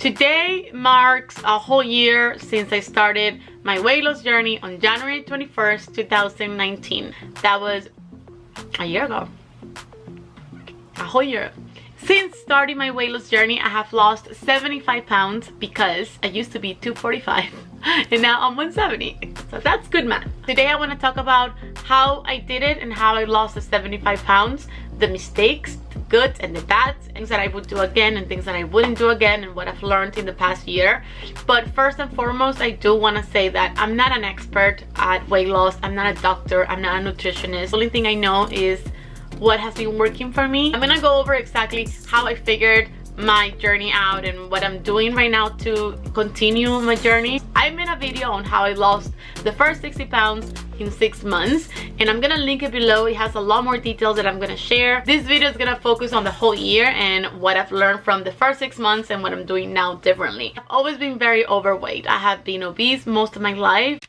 Today marks a whole year since I started my weight loss journey on January 21st, 2019. That was a year ago. A whole year. Since starting my weight loss journey, I have lost 75 pounds because I used to be 245 and now I'm 170. So that's good math. Today I want to talk about how I did it and how I lost the 75 pounds, the mistakes, the good and the bad, things that I would do again and things that I wouldn't do again, and what I've learned in the past year. But first and foremost, I do want to say that I'm not an expert at weight loss. I'm not a doctor. I'm not a nutritionist. The only thing I know is what has been working for me. I'm gonna go over exactly how I figured my journey out and what I'm doing right now to continue my journey. I made a video on how I lost the first 60 pounds in 6 months, and I'm gonna link it below. It has a lot more details that I'm gonna share. This video is gonna focus on the whole year and what I've learned from the first 6 months and what I'm doing now differently. I've always been very overweight. I have been obese most of my life.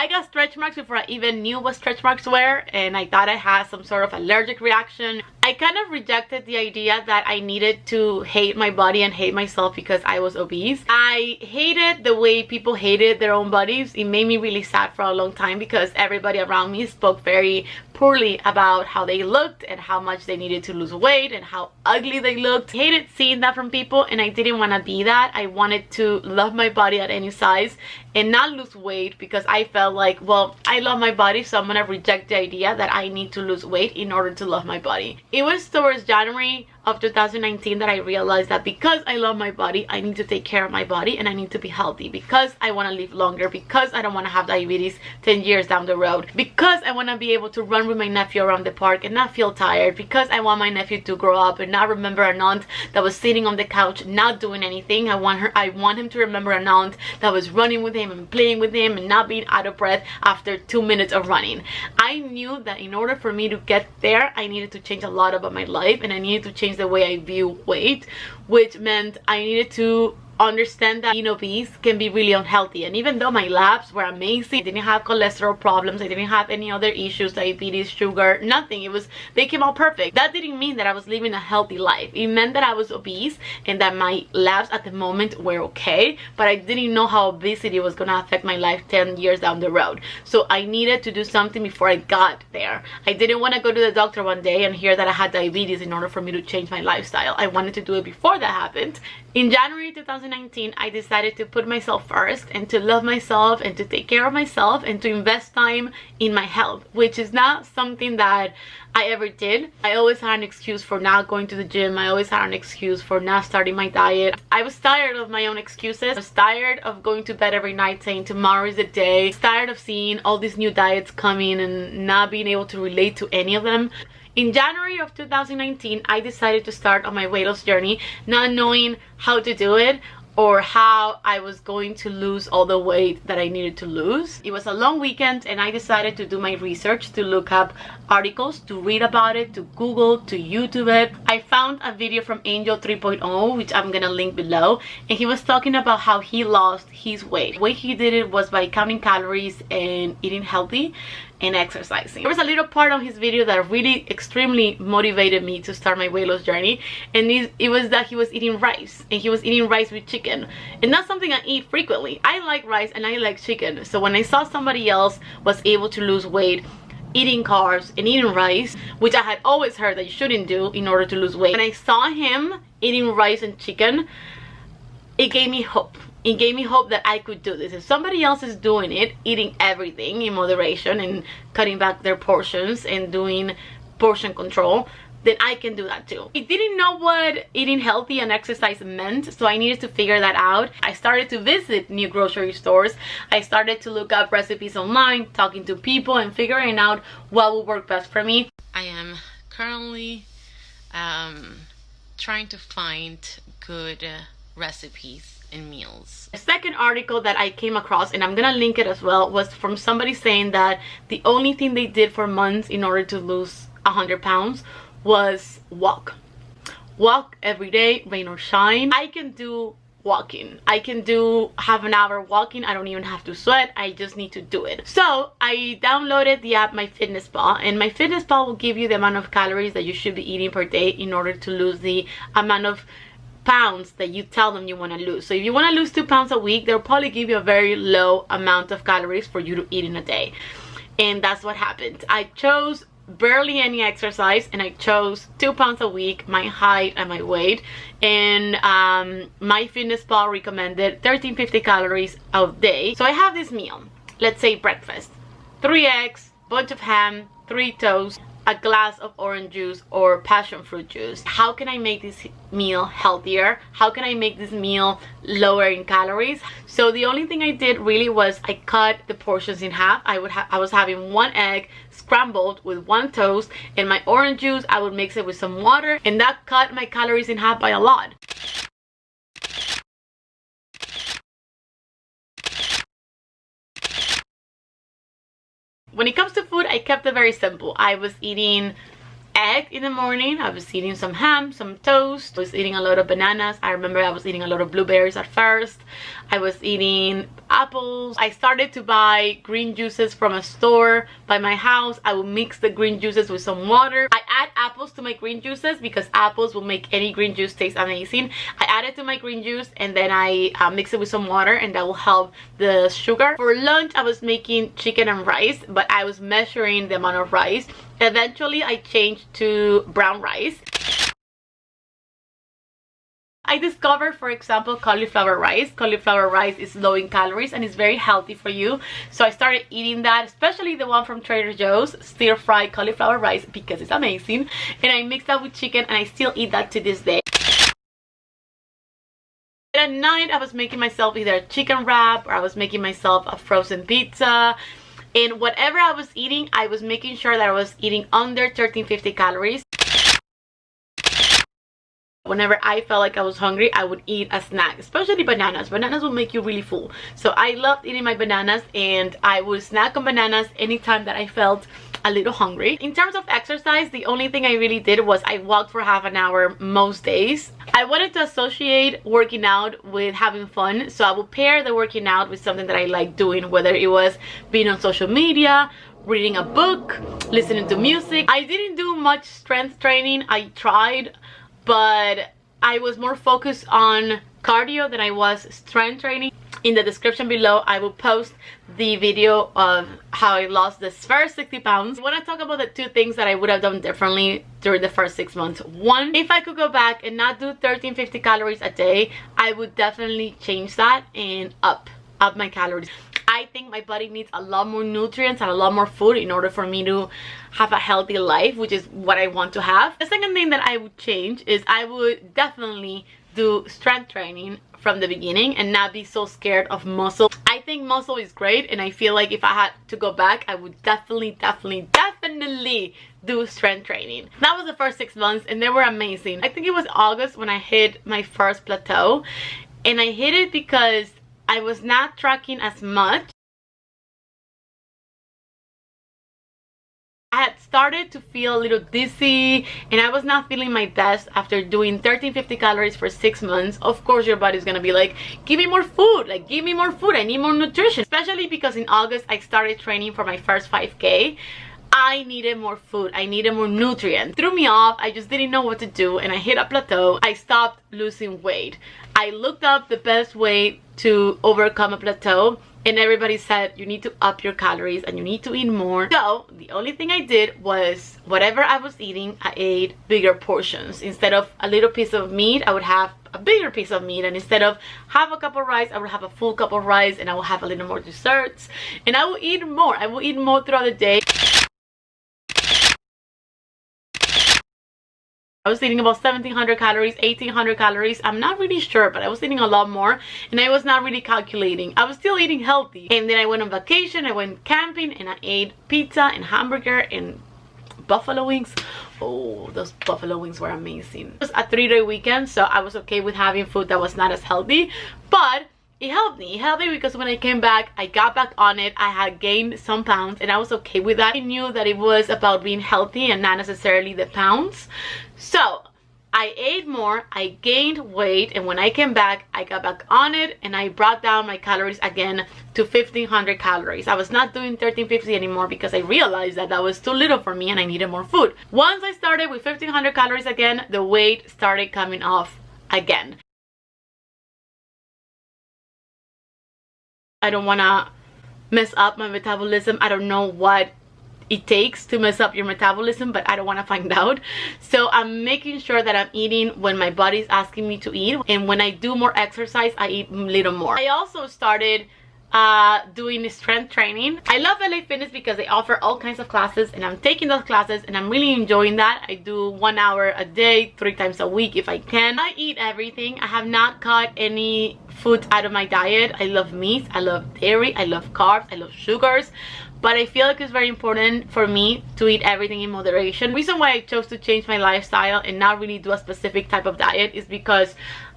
I got stretch marks before I even knew what stretch marks were, and I thought I had some sort of allergic reaction. I kind of rejected the idea that I needed to hate my body and hate myself because I was obese. I hated the way people hated their own bodies. It made me really sad for a long time because everybody around me spoke very poorly about how they looked and how much they needed to lose weight and how ugly they looked. I hated seeing that from people, and I didn't want to be that. I wanted to love my body at any size and not lose weight because I felt like, well, I love my body, so I'm gonna reject the idea that I need to lose weight in order to love my body. It was towards January of 2019 that I realized that because I love my body, I need to take care of my body and I need to be healthy because I want to live longer, because I don't want to have diabetes 10 years down the road, because I want to be able to run with my nephew around the park and not feel tired, because I want my nephew to grow up and not remember an aunt that was sitting on the couch not doing anything. I want him to remember an aunt that was running with him and playing with him and not being out of breath after 2 minutes of running. I knew that in order for me to get there, I needed to change a lot about my life, and I needed to change the way I view weight, which meant I needed to understand that being obese can be really unhealthy. And even though my labs were amazing, I didn't have cholesterol problems, I didn't have any other issues, diabetes, sugar, nothing. They came out perfect. That didn't mean that I was living a healthy life. It meant that I was obese and that my labs at the moment were okay, but I didn't know how obesity was gonna affect my life 10 years down the road. So I needed to do something before I got there. I didn't want to go to the doctor one day and hear that I had diabetes in order for me to change my lifestyle. I wanted to do it before that happened. In January 2019, I decided to put myself first and to love myself and to take care of myself and to invest time in my health, which is not something that I ever did. I always had an excuse for not going to the gym. I always had an excuse for not starting my diet. I was tired of my own excuses. I was tired of going to bed every night saying tomorrow is the day. I was tired of seeing all these new diets coming and not being able to relate to any of them. In January of 2019, I decided to start on my weight loss journey, not knowing how to do it or how I was going to lose all the weight that I needed to lose. It was a long weekend and I decided to do my research, to look up articles, to read about it, to Google, to YouTube it. I found a video from Angel 3.0, which I'm gonna link below, and he was talking about how he lost his weight. The way he did it was by counting calories and eating healthy and exercising. There was a little part of his video that really extremely motivated me to start my weight loss journey, and it was that he was eating rice, and he was eating rice with chicken, and that's something I eat frequently. I like rice and I like chicken, so when I saw somebody else was able to lose weight eating carbs and eating rice, which I had always heard that you shouldn't do in order to lose weight, when I saw him eating rice and chicken, it gave me hope. It gave me hope that I could do this. If somebody else is doing it, eating everything in moderation and cutting back their portions and doing portion control, then I can do that too. I didn't know what eating healthy and exercise meant, so I needed to figure that out. I started to visit new grocery stores. I started to look up recipes online, talking to people and figuring out what would work best for me. I am currently trying to find good recipes and meals. The second article that I came across, and I'm gonna link it as well, was from somebody saying that the only thing they did for months in order to lose 100 pounds was walk every day, rain or shine. I can do walking. I can do half an hour walking. I don't even have to sweat. I just need to do it. So I downloaded the app MyFitnessPal, and MyFitnessPal will give you the amount of calories that you should be eating per day in order to lose the amount of pounds that you tell them you want to lose. So if you want to lose 2 pounds a week, they'll probably give you a very low amount of calories for you to eat in a day. And that's what happened. I chose barely any exercise, and I chose 2 pounds a week, my height and my weight. And MyFitnessPal recommended 1350 calories a day. So I have this meal. Let's say breakfast: 3 eggs, bunch of ham, 3 toast, a glass of orange juice or passion fruit juice. How can I make this meal healthier? How can I make this meal lower in calories? So the only thing I did really was I cut the portions in half. I was having 1 egg scrambled with 1 toast, and my orange juice I would mix it with some water, and that cut my calories in half by a lot. When it comes to food, I kept it very simple. I was eating egg in the morning. I was eating some ham, some toast. I was eating a lot of bananas. I remember I was eating a lot of blueberries at first. I was eating apples. I started to buy green juices from a store by my house. I would mix the green juices with some water. I add apples to my green juices because apples will make any green juice taste amazing. I add it to my green juice, and then I mix it with some water, and that will help the sugar. For lunch, I was making chicken and rice, but I was measuring the amount of rice. Eventually, I changed to brown rice. I discovered, for example, cauliflower rice. Cauliflower rice is low in calories and is very healthy for you. So I started eating that, especially the one from Trader Joe's, stir-fried cauliflower rice, because it's amazing. And I mix that with chicken, and I still eat that to this day. At night, I was making myself either a chicken wrap, or I was making myself a frozen pizza. And whatever I was eating, I was making sure that I was eating under 1350 calories. Whenever I felt like I was hungry, I would eat a snack, especially bananas. Bananas will make you really full. So I loved eating my bananas, and I would snack on bananas anytime that I felt a little hungry. In terms of exercise, the only thing I really did was I walked for half an hour most days. I wanted to associate working out with having fun, so I would pair the working out with something that I like doing, whether it was being on social media, reading a book, listening to music. I didn't do much strength training. I tried, but I was more focused on cardio than I was strength training. In the description below, I will post the video of how I lost this first 60 pounds. I want to talk about the 2 things that I would have done differently during the first 6 months. One, if I could go back and not do 1350 calories a day, I would definitely change that and up my calories. I think my body needs a lot more nutrients and a lot more food in order for me to have a healthy life, which is what I want to have. The second thing that I would change is I would definitely do strength training from the beginning and not be so scared of muscle. I think muscle is great, and I feel like if I had to go back, I would definitely do strength training. That was the first 6 months, and they were amazing. I think it was August when I hit my first plateau, and I hit it because I was not tracking as much. I had started to feel a little dizzy, and I was not feeling my best after doing 1350 calories for 6 months. Of course, your body's gonna be like, give me more food, like give me more food, I need more nutrition. Especially because in August I started training for my first 5K. I needed more food, I needed more nutrients. It threw me off, I just didn't know what to do, and I hit a plateau. I stopped losing weight. I looked up the best way to overcome a plateau, and everybody said you need to up your calories and you need to eat more. So the only thing I did was whatever I was eating, I ate bigger portions. Instead of a little piece of meat, I would have a bigger piece of meat, and instead of half a cup of rice, I would have a full cup of rice, and I will have a little more desserts, and I will eat more. I will eat more throughout the day. I was eating about 1700 calories, 1800 calories. I'm not really sure, but I was eating a lot more, and I was not really calculating. I was still eating healthy. And then I went on vacation, I went camping, and I ate pizza and hamburger and buffalo wings. Oh, those buffalo wings were amazing. It was a 3-day weekend, so I was okay with having food that was not as healthy, but it helped me. It helped me because when I came back, I got back on it. I had gained some pounds, and I was okay with that. I knew that it was about being healthy and not necessarily the pounds. So I ate more, I gained weight, and when I came back, I got back on it and I brought down my calories again to 1500 calories. I was not doing 1350 anymore because I realized that that was too little for me and I needed more food. Once I started with 1500 calories again, the weight started coming off again. I don't want to mess up my metabolism. I don't know what it takes to mess up your metabolism, but I don't want to find out. So I'm making sure that I'm eating when my body's asking me to eat, and when I do more exercise, I eat a little more. I also started doing strength training. I love LA Fitness because they offer all kinds of classes, and I'm taking those classes and I'm really enjoying that. I do 1 hour a day, 3 times a week if I can. I eat everything. I have not cut any foods out of my diet. I love meat, I love dairy, I love carbs, I love sugars, but I feel like it's very important for me to eat everything in moderation. The reason why I chose to change my lifestyle and not really do a specific type of diet is because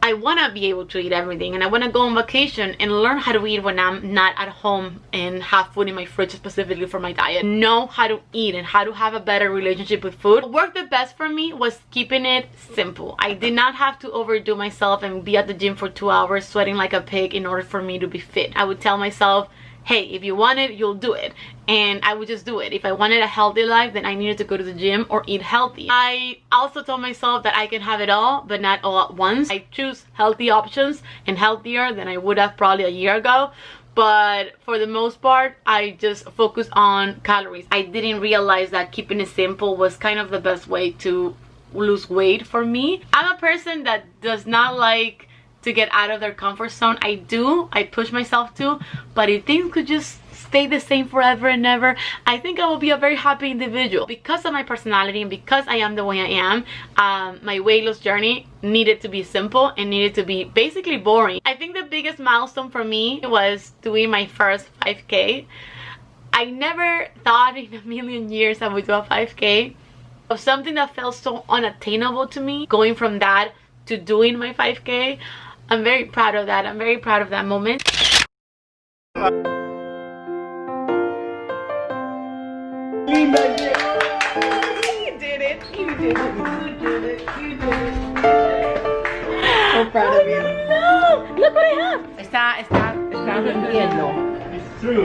I want to be able to eat everything, and I want to go on vacation and learn how to eat when I'm not at home and have food in my fridge specifically for my diet. Know how to eat and how to have a better relationship with food. What worked the best for me was keeping it simple. I did not have to overdo myself and be at the gym for 2 hours sweating like a pig in order for me to be fit. I would tell myself, hey, if you want it, you'll do it. And I would just do it. If I wanted a healthy life, then I needed to go to the gym or eat healthy. I also told myself that I can have it all, but not all at once. I choose healthy options and healthier than I would have probably a year ago. But for the most part, I just focused on calories. I didn't realize that keeping it simple was kind of the best way to lose weight for me. I'm a person that does not like to get out of their comfort zone. I push myself to, but if things could just stay the same forever and ever, I think I will be a very happy individual. Because of my personality and because I am the way I am, my weight loss journey needed to be simple and needed to be basically boring. I think the biggest milestone for me was doing my first 5K. I never thought in a million years I would do a 5K. Of something that felt so unattainable to me, going from that to doing my 5K. I'm very proud of that. I'm very proud of that moment. You did it. You did it. You did it. You did it. So proud of you. No, look what I have. Está mintiendo.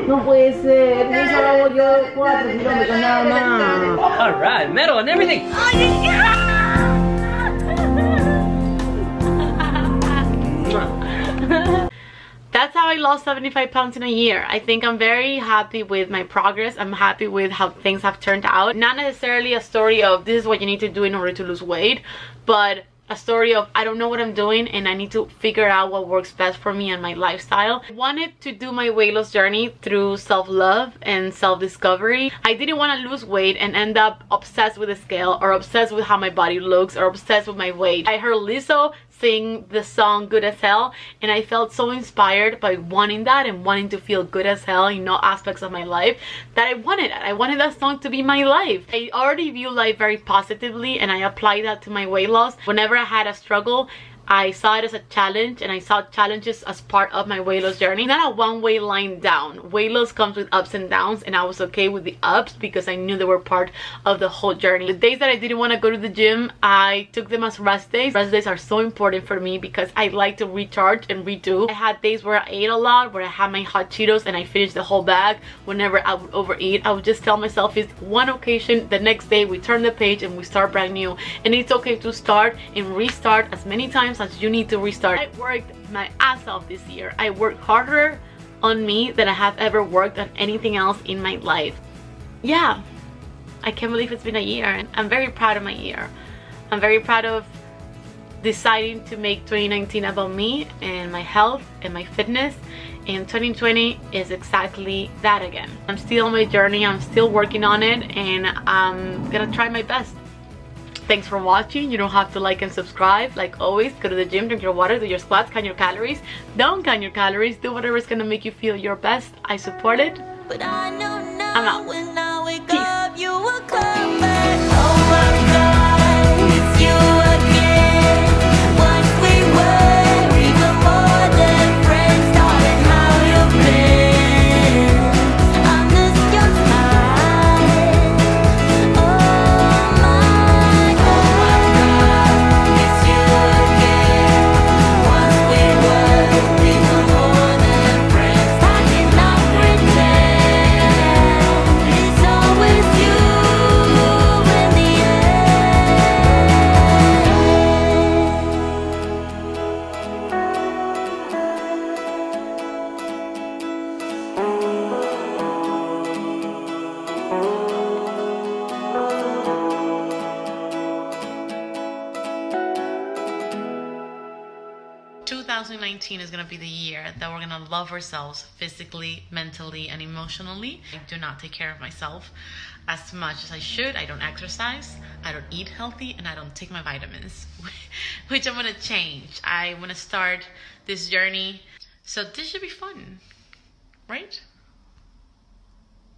No puede ser. Yo solo hago yo 4 kilómetros nada más. All right, medal and everything. That's how I lost 75 pounds in a year. I think I'm very happy with my progress. I'm happy with how things have turned out. Not necessarily a story of this is what you need to do in order to lose weight, but a story of I don't know what I'm doing and I need to figure out what works best for me and my lifestyle. I wanted to do my weight loss journey through self-love and self-discovery. I didn't want to lose weight and end up obsessed with the scale or obsessed with how my body looks or obsessed with my weight. I heard Lizzo sing the song Good as Hell, and I felt so inspired by wanting that and wanting to feel good as hell in all aspects of my life that I wanted it. I wanted that song to be my life. I already view life very positively, and I apply that to my weight loss. Whenever I had a struggle, I saw it as a challenge, and I saw challenges as part of my weight loss journey. Not a one-way line down. Weight loss comes with ups and downs, and I was okay with the ups because I knew they were part of the whole journey. The days that I didn't want to go to the gym, I took them as rest days. Rest days are so important for me because I like to recharge and redo. I had days where I ate a lot, where I had my hot Cheetos and I finished the whole bag. Whenever I would overeat, I would just tell myself it's one occasion. The next day we turn the page and we start brand new, and it's okay to start and restart as many times as you need to restart. I worked my ass off this year. I worked harder on me than I have ever worked on anything else in my life. Yeah, I can't believe it's been a year, and I'm very proud of my year. I'm very proud of deciding to make 2019 about me and my health and my fitness, and 2020 is exactly that again. I'm still on my journey. I'm still working on it, and I'm gonna try my best. Thanks for watching. You don't have to like and subscribe. Like always, go to the gym, drink your water, do your squats, count your calories. Don't count your calories. Do whatever is gonna make you feel your best. I support it. But I know now I'm out. when I wake Peace. up, you will come back. Oh my God, it's you again. Once we were even more than friends, darling, how you been? I miss your smile. Oh my God, 2019 is gonna be the year that we're gonna love ourselves physically, mentally, and emotionally. I do not take care of myself as much as I should. I don't exercise, I don't eat healthy, and I don't take my vitamins, which I'm gonna change. I wanna start this journey. So this should be fun, right?